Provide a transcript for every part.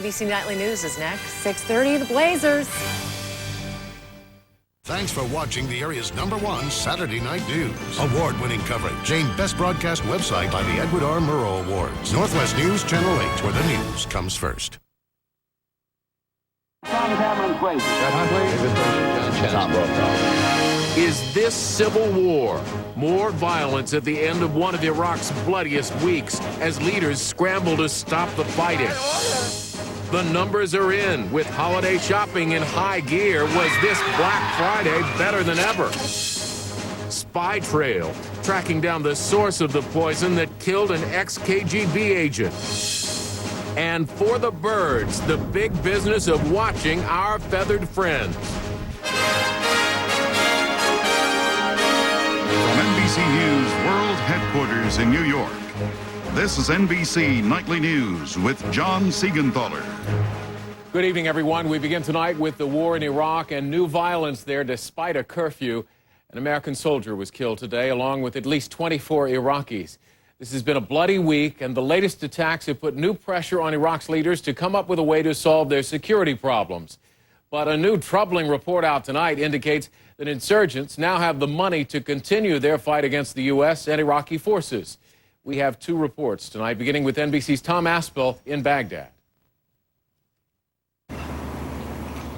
NBC Nightly News is next. 6:30, the Blazers. Thanks for watching the area's #1 Saturday Night News. Award-winning coverage named Best Broadcast Website by the Edward R. Murrow Awards. Northwest News, Channel 8, where the news comes first. Is this civil war? More violence at the end of one of Iraq's bloodiest weeks as leaders scramble to stop the fighting. The numbers are in. With holiday shopping in high gear, was this Black Friday better than ever? Spy trail, tracking down the source of the poison that killed an ex-KGB agent. And for the birds, the big business of watching our feathered friends. From NBC News World Headquarters in New York, this is NBC Nightly News with John Siegenthaler. Good evening, everyone. We begin tonight with the war in Iraq and new violence there despite a curfew. An American soldier was killed today, along with at least 24 Iraqis. This has been a bloody week, and the latest attacks have put new pressure on Iraq's leaders to come up with a way to solve their security problems. But a new troubling report out tonight indicates that insurgents now have the money to continue their fight against the U.S. and Iraqi forces. We have two reports tonight, beginning with NBC's Tom Aspel in Baghdad.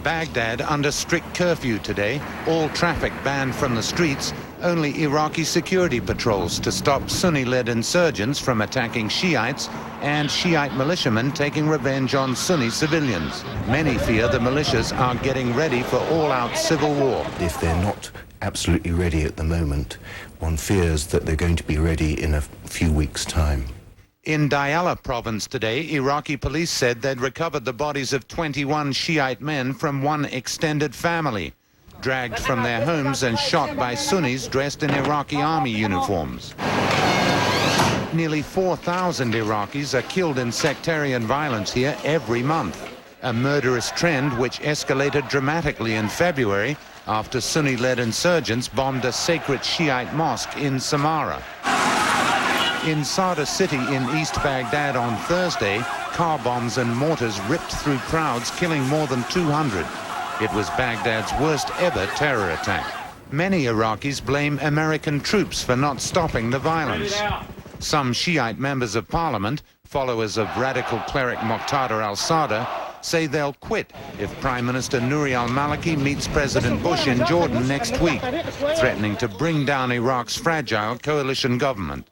Baghdad under strict curfew today. All traffic banned from the streets. Only Iraqi security patrols to stop Sunni-led insurgents from attacking Shiites and Shiite militiamen taking revenge on Sunni civilians. Many fear the militias are getting ready for all-out civil war. If they're not absolutely ready at the moment, one fears that they're going to be ready in a few weeks' time. In Diyala province today, Iraqi police said they'd recovered the bodies of 21 Shiite men from one extended family, dragged from their homes and shot by Sunnis dressed in Iraqi army uniforms. Nearly 4,000 Iraqis are killed in sectarian violence here every month, a murderous trend which escalated dramatically in February after Sunni-led insurgents bombed a sacred Shiite mosque in Samarra. In Sada City in East Baghdad on Thursday, car bombs and mortars ripped through crowds, killing more than 200. It was Baghdad's worst ever terror attack. Many Iraqis blame American troops for not stopping the violence. Some Shiite members of parliament, followers of radical cleric Muqtada al-Sadr, say they'll quit if Prime Minister Nouri al-Maliki meets President Bush in Jordan next week, threatening to bring down Iraq's fragile coalition government.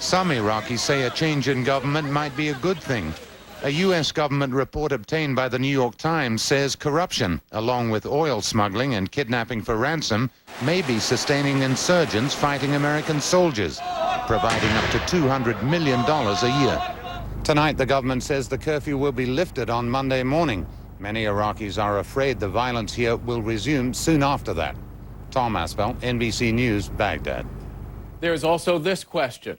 Some Iraqis say a change in government might be a good thing. A U.S. government report obtained by the New York Times says corruption, along with oil smuggling and kidnapping for ransom, may be sustaining insurgents fighting American soldiers, providing up to $200 million a year. Tonight, the government says the curfew will be lifted on Monday morning. Many Iraqis are afraid the violence here will resume soon after that. Tom Aspel, NBC News, Baghdad. There's also this question.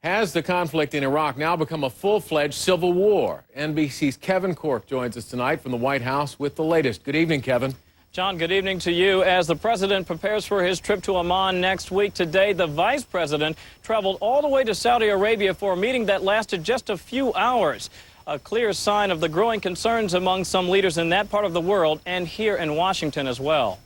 Has the conflict in Iraq now become a full-fledged civil war? NBC's Kevin Corke joins us tonight from the White House with the latest. Good evening, Kevin. John, good evening to you. As the president prepares for his trip to Amman next week, today the vice president traveled all the way to Saudi Arabia for a meeting that lasted just a few hours. A clear sign of the growing concerns among some leaders in that part of the world and here in Washington as well.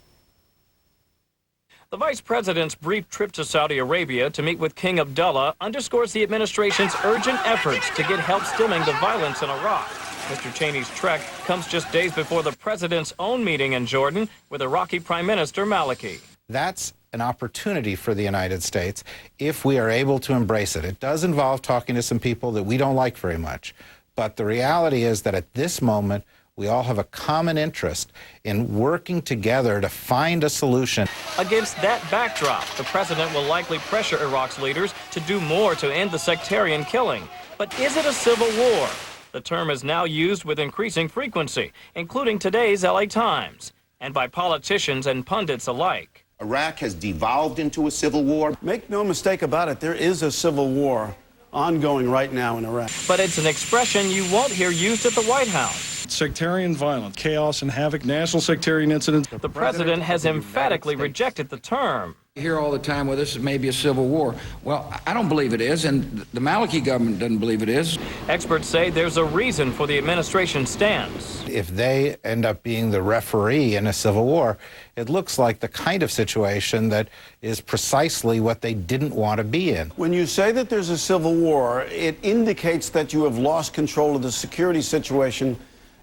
The vice president's brief trip to Saudi Arabia to meet with King Abdullah underscores the administration's urgent efforts to get help stemming the violence in Iraq. Mr. Cheney's trek comes just days before the president's own meeting in Jordan with Iraqi Prime Minister Maliki. That's an opportunity for the United States if we are able to embrace it. It does involve talking to some people that we don't like very much. But the reality is that at this moment, we all have a common interest in working together to find a solution. Against that backdrop, the president will likely pressure Iraq's leaders to do more to end the sectarian killing. But is it a civil war? The term is now used with increasing frequency, including today's LA Times, and by politicians and pundits alike. Iraq has devolved into a civil war. Make no mistake about it, there is a civil war ongoing right now in Iraq. But it's an expression you won't hear used at the White House. Sectarian violence, chaos and havoc, national sectarian incidents. The president has emphatically rejected the term. You hear all the time, well, this is maybe a civil war. Well, I don't believe it is, and the Maliki government doesn't believe it is. Experts say there's a reason for the administration's stance. If they end up being the referee in a civil war, it looks like the kind of situation that is precisely what they didn't want to be in. When you say that there's a civil war, it indicates that you have lost control of the security situation,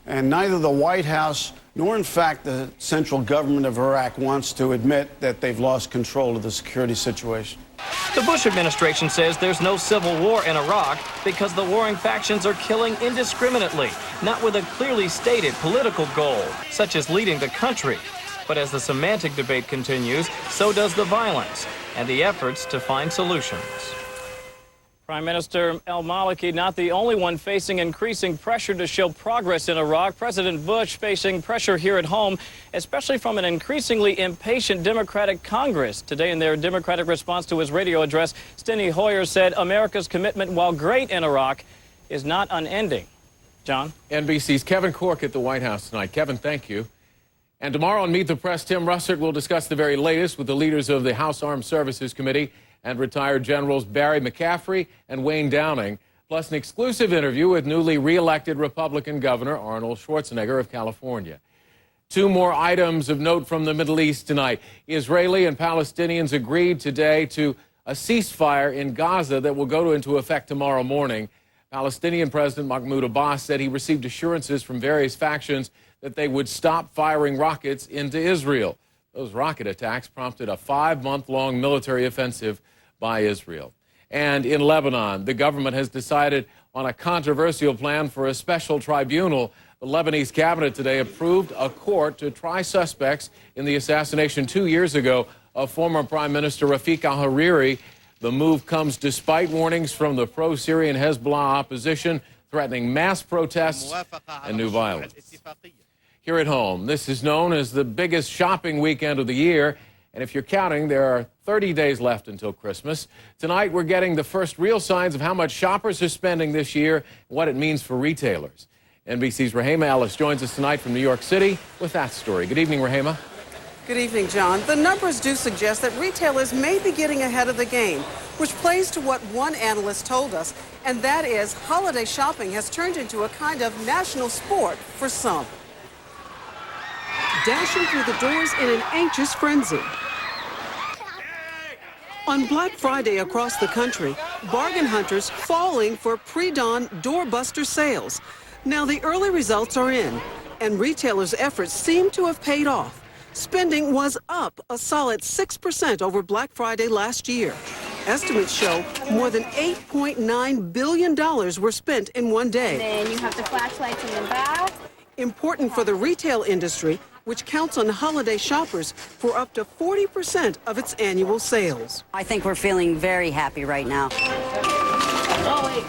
and neither the White House nor, in fact, the central government of Iraq wants to admit that they've lost control of the security situation. The Bush administration says there's no civil war in Iraq because the warring factions are killing indiscriminately, not with a clearly stated political goal, such as leading the country. But as the semantic debate continues, so does the violence and the efforts to find solutions. Prime Minister al-Maliki not the only one facing increasing pressure to show progress in Iraq. President Bush facing pressure here at home, especially from an increasingly impatient Democratic Congress. Today in their Democratic response to his radio address, Steny Hoyer said America's commitment, while great in Iraq, is not unending. John? NBC's Kevin Corke at the White House tonight. Kevin, thank you. And tomorrow on Meet the Press, Tim Russert will discuss the very latest with the leaders of the House Armed Services Committee and retired Generals Barry McCaffrey and Wayne Downing, plus an exclusive interview with newly re-elected Republican Governor Arnold Schwarzenegger of California. Two more items of note from the Middle East tonight. Israeli and Palestinians agreed today to a ceasefire in Gaza that will go into effect tomorrow morning. Palestinian President Mahmoud Abbas said he received assurances from various factions that they would stop firing rockets into Israel. Those rocket attacks prompted a 5-month-long military offensive by Israel. And in Lebanon, the government has decided on a controversial plan for a special tribunal. The Lebanese cabinet today approved a court to try suspects in the assassination 2 years ago of former Prime Minister Rafik al-Hariri. The move comes despite warnings from the pro-Syrian Hezbollah opposition threatening mass protests and new violence. Here at home, this is known as the biggest shopping weekend of the year. And if you're counting, there are 30 days left until Christmas. Tonight, we're getting the first real signs of how much shoppers are spending this year and what it means for retailers. NBC's Rahema Ellis joins us tonight from New York City with that story. Good evening, Rahema. Good evening, John. The numbers do suggest that retailers may be getting ahead of the game, which plays to what one analyst told us, and that is holiday shopping has turned into a kind of national sport for some. Dashing through the doors in an anxious frenzy. On Black Friday across the country, bargain hunters falling for pre-dawn doorbuster sales. Now the early results are in, and retailers' efforts seem to have paid off. Spending was up a solid 6% over Black Friday last year. Estimates show more than $8.9 billion were spent in one day. And then you have the flashlights in the back. Important for the retail industry, which counts on holiday shoppers for up to 40% of its annual sales. I think we're feeling very happy right now.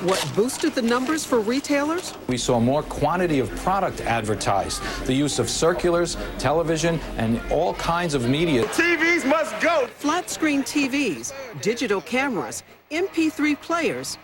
What boosted the numbers for retailers? We saw more quantity of product advertised, the use of circulars, television, and all kinds of media. TVs must go! Flat screen TVs, digital cameras, MP3 players,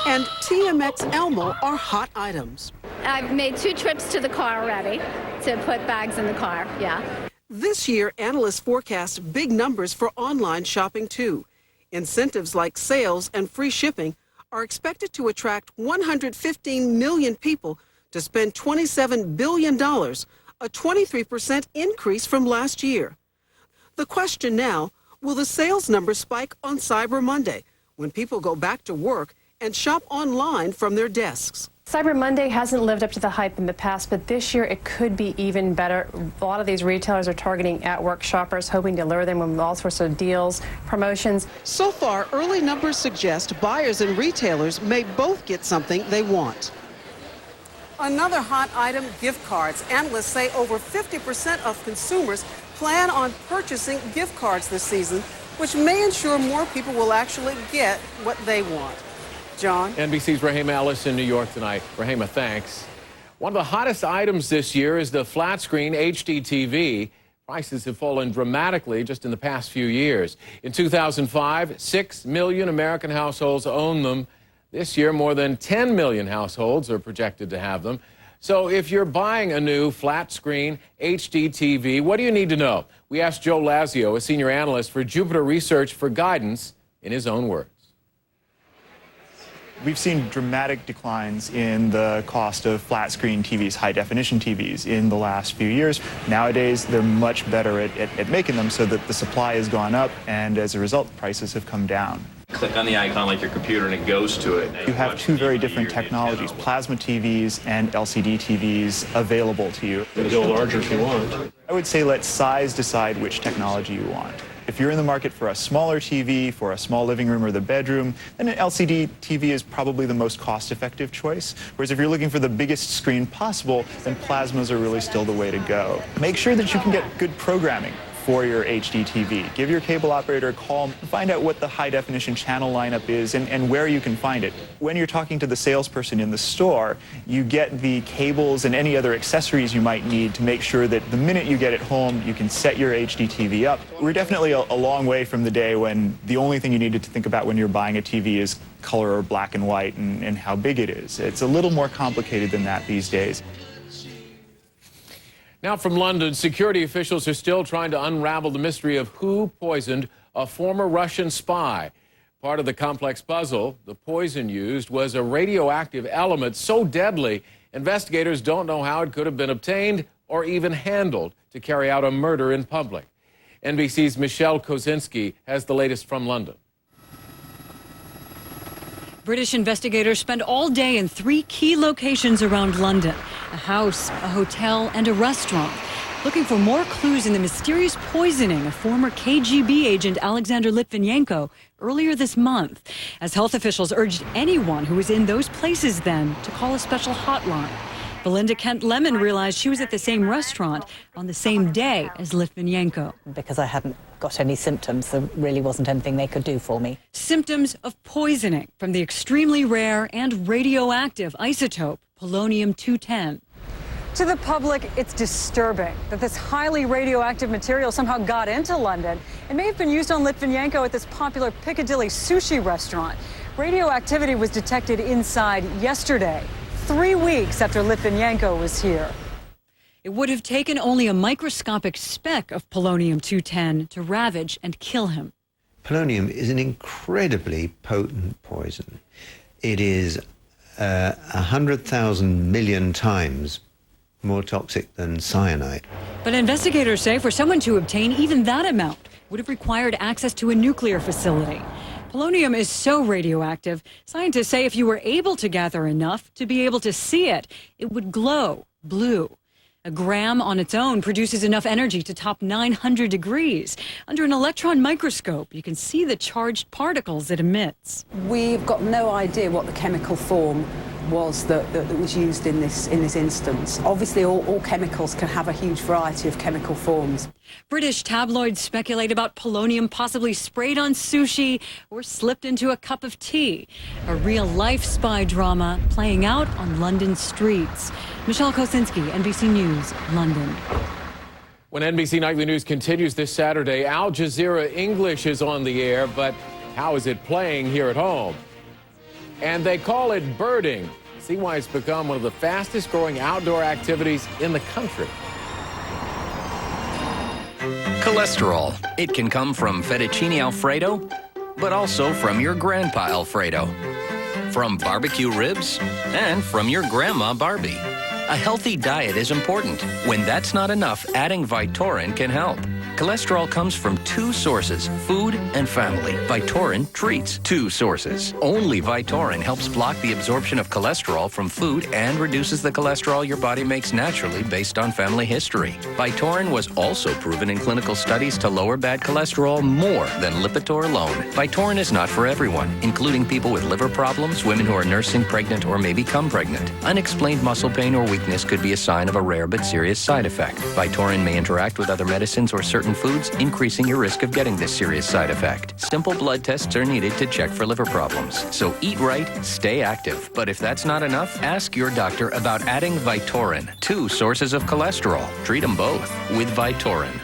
and TMX Elmo are hot items. I've made 2 trips to the car already to put bags in the car, yeah. This year, analysts forecast big numbers for online shopping, too. Incentives like sales and free shipping are expected to attract 115 million people to spend $27 billion, a 23% increase from last year. The question now, will the sales numbers spike on Cyber Monday, when people go back to work and shop online from their desks? Cyber Monday hasn't lived up to the hype in the past, but this year it could be even better. A lot of these retailers are targeting at-work shoppers, hoping to lure them with all sorts of deals, promotions. So far, early numbers suggest buyers and retailers may both get something they want. Another hot item, gift cards. Analysts say over 50% of consumers plan on purchasing gift cards this season, which may ensure more people will actually get what they want. John? NBC's Rahema Ellis in New York tonight. Rahema, thanks. One of the hottest items this year is the flat-screen HD TV. Prices have fallen dramatically just in the past few years. In 2005, 6 million American households own them. This year, more than 10 million households are projected to have them. So if you're buying a new flat-screen HD TV, what do you need to know? We asked Joe Lazio, a senior analyst for Jupiter Research, for guidance in his own words. We've seen dramatic declines in the cost of flat-screen TVs, high-definition TVs, in the last few years. Nowadays, they're much better at making them so that the supply has gone up, and as a result, prices have come down. Click on the icon like your computer and it goes to it. You have two very different technologies, plasma TVs and LCD TVs available to you. You can go larger if you want. I would say let size decide which technology you want. If you're in the market for a smaller TV, for a small living room or the bedroom, then an LCD TV is probably the most cost-effective choice. Whereas if you're looking for the biggest screen possible, then plasmas are really still the way to go. Make sure that you can get good programming for your HD TV. Give your cable operator a call and find out what the high-definition channel lineup is and where you can find it. When you're talking to the salesperson in the store, you get the cables and any other accessories you might need to make sure that the minute you get it home, you can set your HD TV up. We're definitely a long way from the day when the only thing you needed to think about when you're buying a TV is color or black and white and how big it is. It's a little more complicated than that these days. Now from London, security officials are still trying to unravel the mystery of who poisoned a former Russian spy. Part of the complex puzzle, the poison used was a radioactive element so deadly, investigators don't know how it could have been obtained or even handled to carry out a murder in public. NBC's Michelle Kosinski has the latest from London. British investigators spent all day in 3 key locations around London: a house, a hotel, and a restaurant, looking for more clues in the mysterious poisoning of former KGB agent Alexander Litvinenko earlier this month, as health officials urged anyone who was in those places then to call a special hotline. Belinda Kent-Lemon realized she was at the same restaurant on the same day as Litvinenko. Because I hadn't got any symptoms, there really wasn't anything they could do for me. Symptoms of poisoning from the extremely rare and radioactive isotope polonium-210. To the public, it's disturbing that this highly radioactive material somehow got into London and may have been used on Litvinenko at this popular Piccadilly sushi restaurant. Radioactivity was detected inside yesterday, 3 weeks after Litvinenko was here. It would have taken only a microscopic speck of polonium-210 to ravage and kill him. Polonium is an incredibly potent poison. It is 100,000 million times more toxic than cyanide. But investigators say for someone to obtain even that amount would have required access to a nuclear facility. Polonium is so radioactive, scientists say if you were able to gather enough to be able to see it, it would glow blue. A gram on its own produces enough energy to top 900 degrees. Under an electron microscope, you can see the charged particles it emits. We've got no idea what the chemical form was that was used in this instance. Obviously, all chemicals can have a huge variety of chemical forms. British tabloids speculate about polonium possibly sprayed on sushi or slipped into a cup of tea. A real-life spy drama playing out on London streets. Michelle Kosinski, NBC News, London. When NBC Nightly News continues this Saturday, Al Jazeera English is on the air, but how is it playing here at home? And they call it birding. See why it's become one of the fastest growing outdoor activities in the country. Cholesterol. It can come from fettuccine Alfredo, but also from your grandpa Alfredo, from barbecue ribs, and from your grandma Barbie. A healthy diet is important. When that's not enough, adding Vytorin can help. Cholesterol comes from 2 sources, food and family. Vytorin treats 2 sources. Only Vytorin helps block the absorption of cholesterol from food and reduces the cholesterol your body makes naturally based on family history. Vytorin was also proven in clinical studies to lower bad cholesterol more than Lipitor alone. Vytorin is not for everyone, including people with liver problems, women who are nursing, pregnant, or may become pregnant. Unexplained muscle pain or weakness could be a sign of a rare but serious side effect. Vytorin may interact with other medicines or certain foods, increasing your risk of getting this serious side effect. Simple blood tests are needed to check for liver problems. So eat right, stay active. But if that's not enough, ask your doctor about adding Vytorin. 2 sources of cholesterol. Treat them both with Vytorin.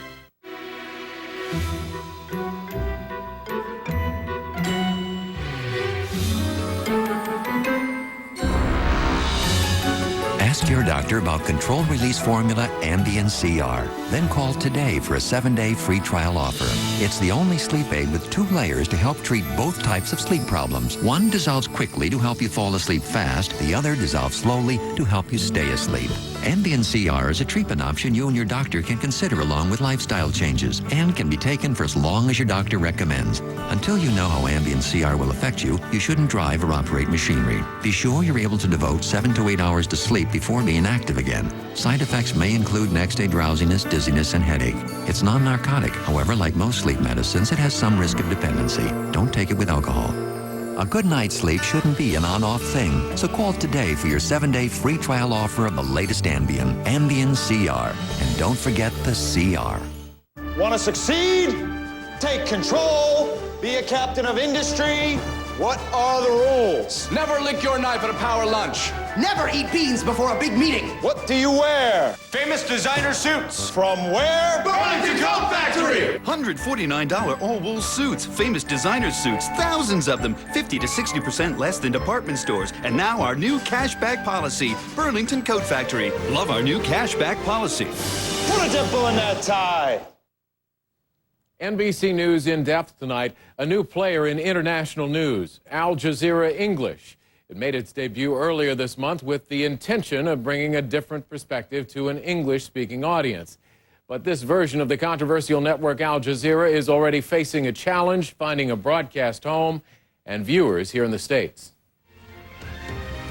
Ask to your doctor about controlled-release formula Ambien CR. Then call today for a 7-day free trial offer. It's the only sleep aid with 2 layers to help treat both types of sleep problems. One dissolves quickly to help you fall asleep fast. The other dissolves slowly to help you stay asleep. Ambien CR is a treatment option you and your doctor can consider along with lifestyle changes and can be taken for as long as your doctor recommends. Until you know how Ambien CR will affect you, you shouldn't drive or operate machinery. Be sure you're able to devote 7 to 8 hours to sleep before being active again. Side effects may include next-day drowsiness, dizziness, and headache. It's non-narcotic. However, like most sleep medicines, it has some risk of dependency. Don't take it with alcohol. A good night's sleep shouldn't be an on-off thing, so call today for your 7-day free trial offer of the latest Ambien, Ambien CR. And don't forget the CR. Want to succeed? Take control. Be a captain of industry. What are the rules? Never lick your knife at a power lunch. Never eat beans before a big meeting. What do you wear? Famous designer suits. From where? Burlington Coat Factory! $149 all-wool suits, famous designer suits, thousands of them, 50 to 60% less than department stores. And now our new cashback policy, Burlington Coat Factory. Love our new cashback policy. Put a dimple in that tie. NBC News in depth tonight. A new player in international news, Al Jazeera English. It made its debut earlier this month with the intention of bringing a different perspective to an English-speaking audience. But this version of the controversial network Al Jazeera is already facing a challenge finding a broadcast home and viewers here in the States.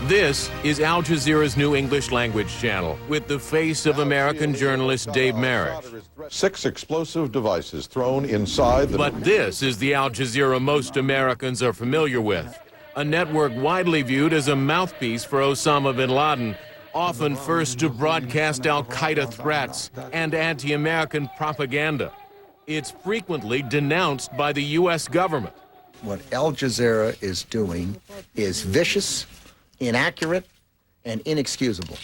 This is Al Jazeera's new English language channel with the face of American journalist Dave Marish. 6 explosive devices thrown inside the... But this is the Al Jazeera most Americans are familiar with. A network widely viewed as a mouthpiece for Osama bin Laden, often first to broadcast al-Qaeda threats and anti-American propaganda. It's frequently denounced by the U.S. government. What Al Jazeera is doing is vicious, inaccurate, and inexcusable.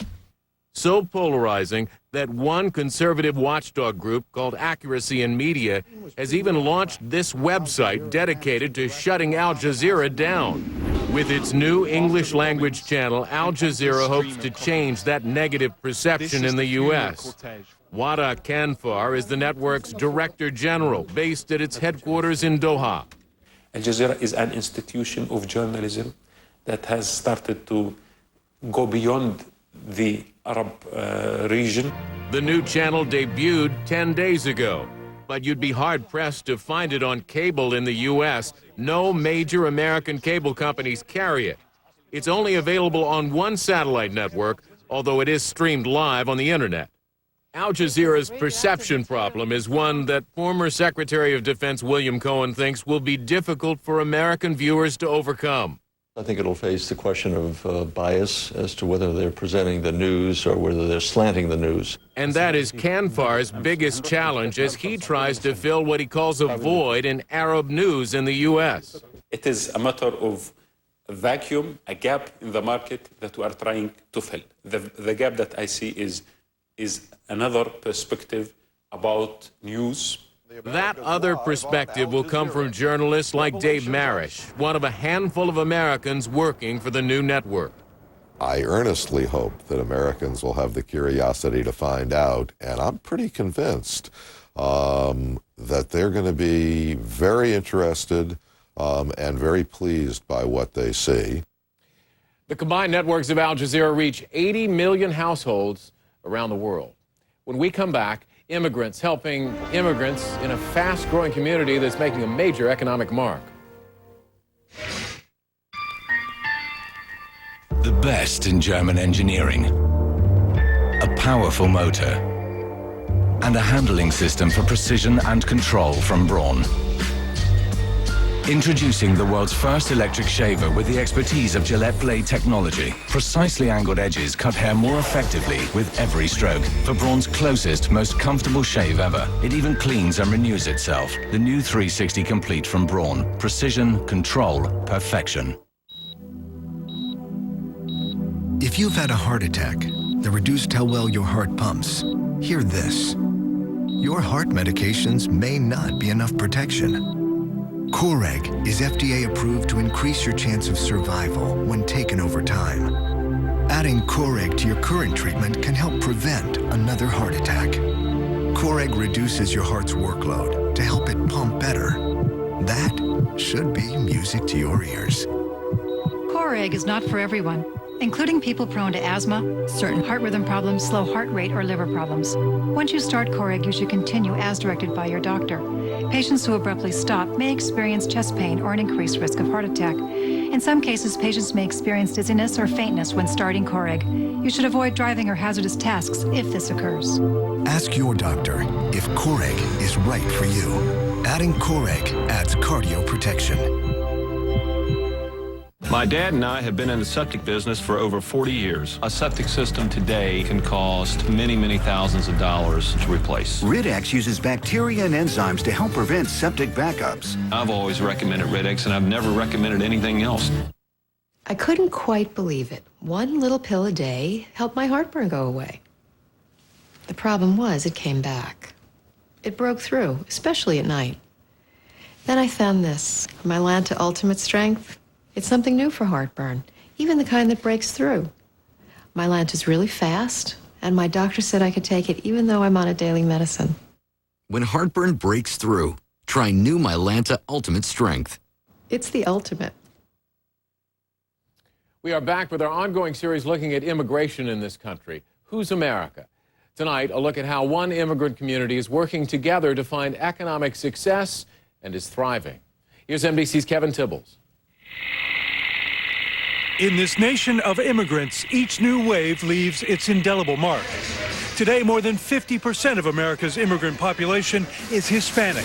So polarizing that one conservative watchdog group called Accuracy in Media has even launched this website dedicated to shutting Al Jazeera down. With its new English language channel, Al Jazeera hopes to change that negative perception in the U.S. Wada Kanfar is the network's director general, based at its headquarters in Doha. Al Jazeera is an institution of journalism that has started to go beyond the Arab region. The new channel debuted 10 days ago, but you'd be hard-pressed to find it on cable in the U.S. No major American cable companies carry it. It's only available on one satellite network, although it is streamed live on the internet. Al Jazeera's perception problem is one that former Secretary of Defense William Cohen thinks will be difficult for American viewers to overcome. I think it'll face the question of bias as to whether they're presenting the news or whether they're slanting the news. And that is Kanfar's biggest challenge as he tries to fill what he calls a void in Arab news in the U.S. It is a matter of a vacuum, a gap in the market that we are trying to fill. The gap that I see is another perspective about news. That other perspective will come from journalists like Dave Marish, one of a handful of Americans working for the new network. I earnestly hope that Americans will have the curiosity to find out, and I'm pretty convinced that they're going to be very interested and very pleased by what they see. The combined networks of Al Jazeera reach 80 million households around the world. When we come back, immigrants helping immigrants in a fast-growing community that's making a major economic mark. The best in German engineering, a powerful motor, and a handling system for precision and control from Braun. Introducing the world's first electric shaver with the expertise of Gillette blade technology. Precisely angled edges cut hair more effectively with every stroke. For Braun's closest, most comfortable shave ever. It even cleans and renews itself. The new 360 Complete from Braun. Precision, control, perfection. If you've had a heart attack that reduced how well your heart pumps, hear this. Your heart medications may not be enough protection. Coreg is FDA approved to increase your chance of survival when taken over time. Adding Coreg to your current treatment can help prevent another heart attack. Coreg reduces your heart's workload to help it pump better. That should be music to your ears. Coreg is not for everyone, including people prone to asthma, certain heart rhythm problems, slow heart rate, or liver problems. Once you start Coreg, you should continue as directed by your doctor. Patients who abruptly stop may experience chest pain or an increased risk of heart attack. In some cases, patients may experience dizziness or faintness when starting Coreg. You should avoid driving or hazardous tasks if this occurs. Ask your doctor if Coreg is right for you. Adding Coreg adds cardio protection. My dad and I have been in the septic business for over 40 years. A septic system today can cost many, many thousands of dollars to replace. Rid-X uses bacteria and enzymes to help prevent septic backups. I've always recommended Rid-X, and I've never recommended anything else. I couldn't quite believe it. One little pill a day helped my heartburn go away. The problem was it came back. It broke through, especially at night. Then I found this, Mylanta Ultimate Strength. It's something new for heartburn, even the kind that breaks through. Mylanta's really fast, and my doctor said I could take it even though I'm on a daily medicine. When heartburn breaks through, try new Mylanta Ultimate Strength. It's the ultimate. We are back with our ongoing series looking at immigration in this country. Who's America? Tonight, a look at how one immigrant community is working together to find economic success and is thriving. Here's NBC's Kevin Tibbles. In this nation of immigrants, each new wave leaves its indelible mark. Today, more than 50% of America's immigrant population is Hispanic,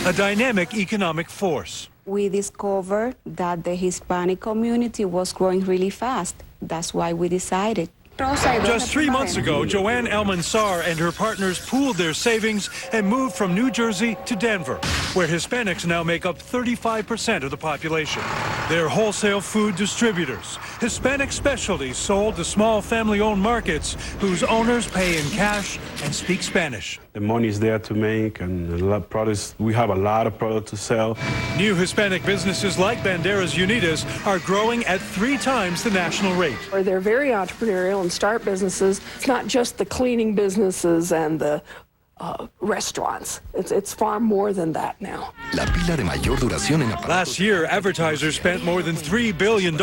a dynamic economic force. We discovered that the Hispanic community was growing really fast. That's why we decided. Just 3 months ago, Joanne Almanzar and her partners pooled their savings and moved from New Jersey to Denver, where Hispanics now make up 35% of the population. They're wholesale food distributors, Hispanic specialties sold to small family-owned markets whose owners pay in cash and speak Spanish. The money is there to make, and a lot of products. We have a lot of products to sell. New Hispanic businesses like Banderas Unidas are growing at 3 times the national rate. They're very entrepreneurial and start businesses. It's not just the cleaning businesses and the restaurants. It's far more than that now. Last year, advertisers spent more than $3 billion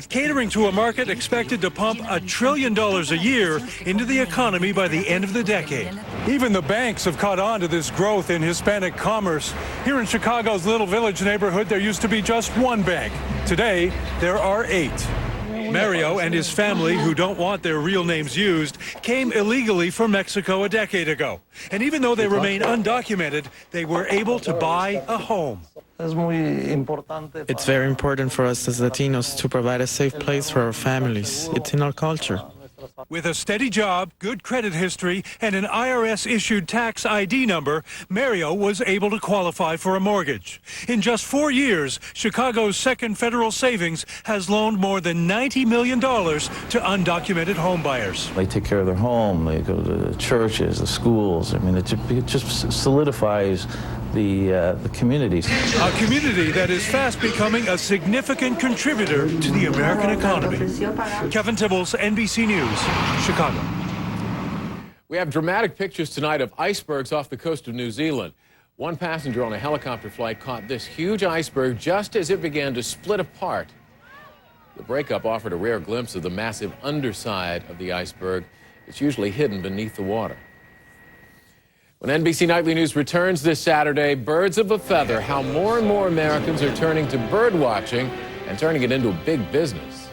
catering to a market expected to pump $1 trillion a year into the economy by the end of the decade. Even the banks have caught on to this growth in Hispanic commerce. Here in Chicago's Little Village neighborhood, there used to be just one bank. Today, there are 8. Mario and his family, who don't want their real names used, came illegally from Mexico a decade ago. And even though they remain undocumented, they were able to buy a home. It's very important for us as Latinos to provide a safe place for our families. It's in our culture. With a steady job, good credit history, and an IRS-issued tax ID number, Mario was able to qualify for a mortgage. In just 4 years, Chicago's Second Federal Savings has loaned more than $90 million to undocumented homebuyers. They take care of their home, they go to the churches, the schools. I mean, it just solidifies the communities. A community that is fast becoming a significant contributor to the American economy. Kevin Tibbles, NBC News, Chicago. We have dramatic pictures tonight of icebergs off the coast of New Zealand. One passenger on a helicopter flight caught this huge iceberg just as it began to split apart. The breakup offered a rare glimpse of the massive underside of the iceberg. It's usually hidden beneath the water. When NBC Nightly News returns this Saturday, birds of a feather, how more and more Americans are turning to bird watching and turning it into a big business.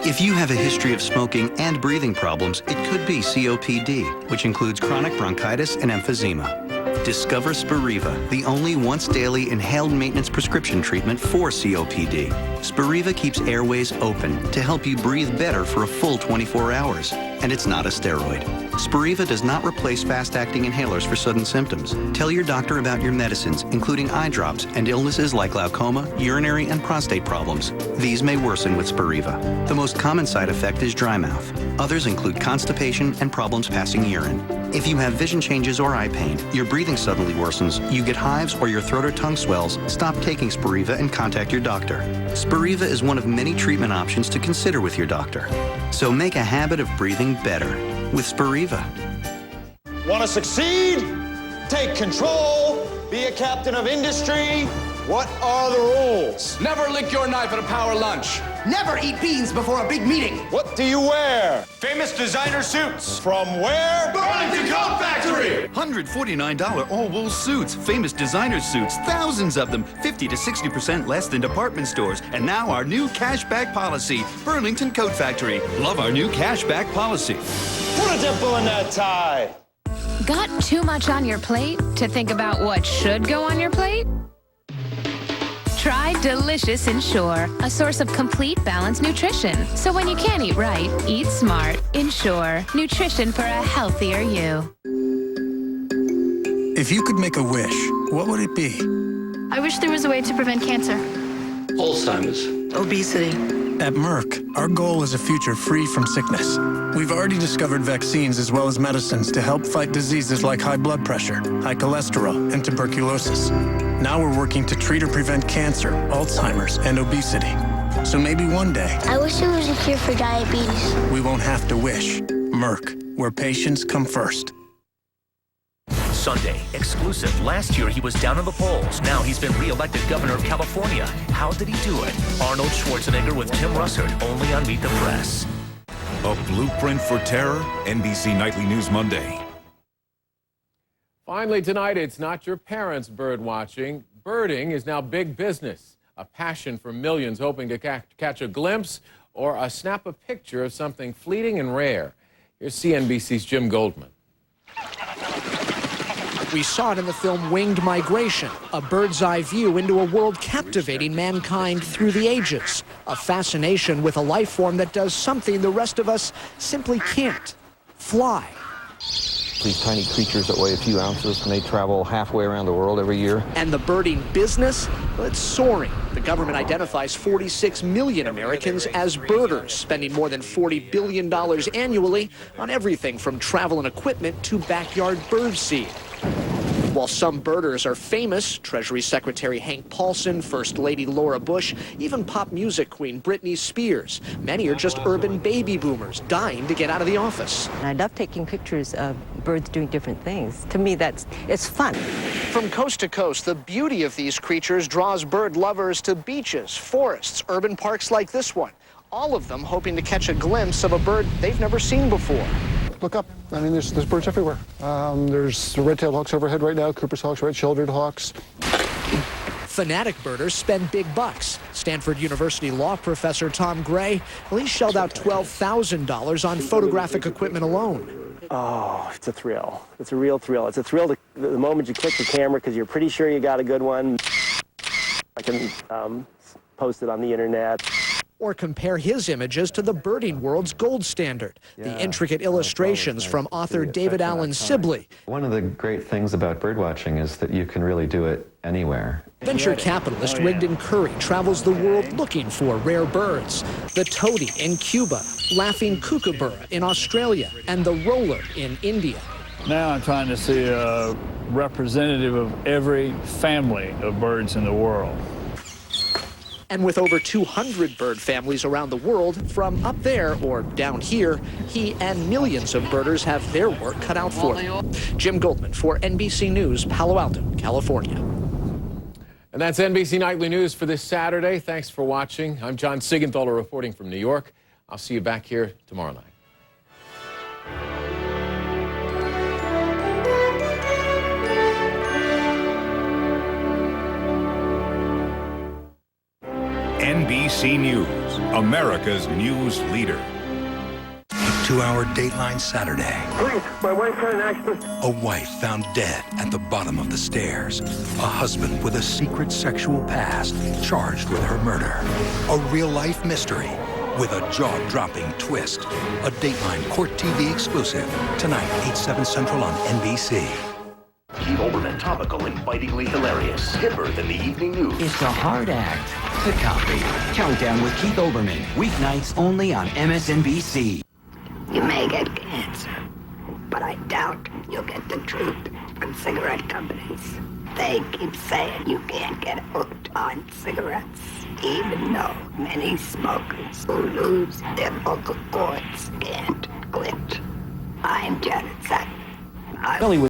If you have a history of smoking and breathing problems, it could be COPD, which includes chronic bronchitis and emphysema. Discover Spiriva, the only once-daily inhaled maintenance prescription treatment for COPD. Spiriva keeps airways open to help you breathe better for a full 24 hours. And it's not a steroid. Spiriva does not replace fast-acting inhalers for sudden symptoms. Tell your doctor about your medicines, including eye drops and illnesses like glaucoma, urinary and prostate problems. These may worsen with Spiriva. The most common side effect is dry mouth. Others include constipation and problems passing urine. If you have vision changes or eye pain, your breathing suddenly worsens, you get hives, or your throat or tongue swells, stop taking Spiriva and contact your doctor. Spiriva is one of many treatment options to consider with your doctor. So make a habit of breathing better with Spiriva. Want to succeed? Take control. Be a captain of industry. What are the rules? Never lick your knife at a power lunch. Never eat beans before a big meeting. What do you wear? Famous designer suits. From where? Burlington Coat Factory. $149 all-wool suits, famous designer suits, thousands of them, 50 to 60% less than department stores. And now our new cashback policy, Burlington Coat Factory. Love our new cashback policy. Put a dimple in that tie. Got too much on your plate to think about what should go on your plate? Try Delicious Ensure, a source of complete balanced nutrition. So when you can't eat right, eat smart. Ensure, nutrition for a healthier you. If you could make a wish, what would it be? I wish there was a way to prevent cancer. Alzheimer's. Obesity. At Merck, our goal is a future free from sickness. We've already discovered vaccines as well as medicines to help fight diseases like high blood pressure, high cholesterol, and tuberculosis. Now we're working to treat or prevent cancer, Alzheimer's, and obesity. So maybe one day, I wish there was a cure for diabetes. we won't have to wish. Merck, where patients come first. Sunday, exclusive. Last year, he was down in the polls. Now he's been re-elected governor of California. How did he do it? Arnold Schwarzenegger with Tim Russert, only on Meet the Press. A blueprint for terror? NBC Nightly News Monday. Finally tonight, it's not your parents' bird watching. Birding is now big business. A passion for millions hoping to catch a glimpse or snap a picture of something fleeting and rare. Here's CNBC's Jim Goldman. We saw it in the film Winged Migration, a bird's eye view into a world captivating mankind through the ages. A fascination with a life form that does something the rest of us simply can't: fly. These tiny creatures that weigh a few ounces, and they travel halfway around the world every year. And the birding business? Well, it's soaring. The government identifies 46 million Americans as birders, spending more than $40 billion annually on everything from travel and equipment to backyard birdseed. While some birders are famous, Treasury Secretary Hank Paulson, First Lady Laura Bush, even pop music queen Britney Spears, many are just urban baby boomers dying to get out of the office. I love taking pictures of birds doing different things. To me, it's fun. From coast to coast, the beauty of these creatures draws bird lovers to beaches, forests, urban parks like this one, all of them hoping to catch a glimpse of a bird they've never seen before. Look up. I mean, there's birds everywhere. There's red-tailed hawks overhead right now, Cooper's hawks, red-shouldered hawks. Fanatic birders spend big bucks. Stanford University law professor Tom Gray, well, he shelled out $12,000 on photographic equipment alone. Oh, it's a thrill. It's a real thrill. It's a thrill the moment you click the camera because you're pretty sure you got a good one. I can post it on the internet. Or compare his images to the birding world's gold standard, the intricate illustrations from author David Allen Sibley. One of the great things about birdwatching is that you can really do it anywhere. Venture capitalist Rigdon Curry travels the world looking for rare birds. The toady in Cuba, laughing kookaburra in Australia, and the roller in India. Now I'm trying to see a representative of every family of birds in the world. And with over 200 bird families around the world, from up there or down here, he and millions of birders have their work cut out for them. Jim Goldman for NBC News, Palo Alto, California. And that's NBC Nightly News for this Saturday. Thanks for watching. I'm John Sigenthaler reporting from New York. I'll see you back here tomorrow night. NBC News, America's news leader. 2-hour Dateline Saturday. Please, my wife had an accident. A wife found dead at the bottom of the stairs. A husband with a secret sexual past charged with her murder. A real-life mystery with a jaw-dropping twist. A Dateline Court TV exclusive. Tonight, 8/7 Central on NBC. Keith Olbermann, topical and bitingly hilarious. Hipper than the evening news. It's a hard act to copy. Countdown with Keith Olbermann. Weeknights only on MSNBC. You may get cancer, but I doubt you'll get the truth from cigarette companies. They keep saying you can't get hooked on cigarettes, even though many smokers who lose their vocal cords can't quit. I'm Janet Sack.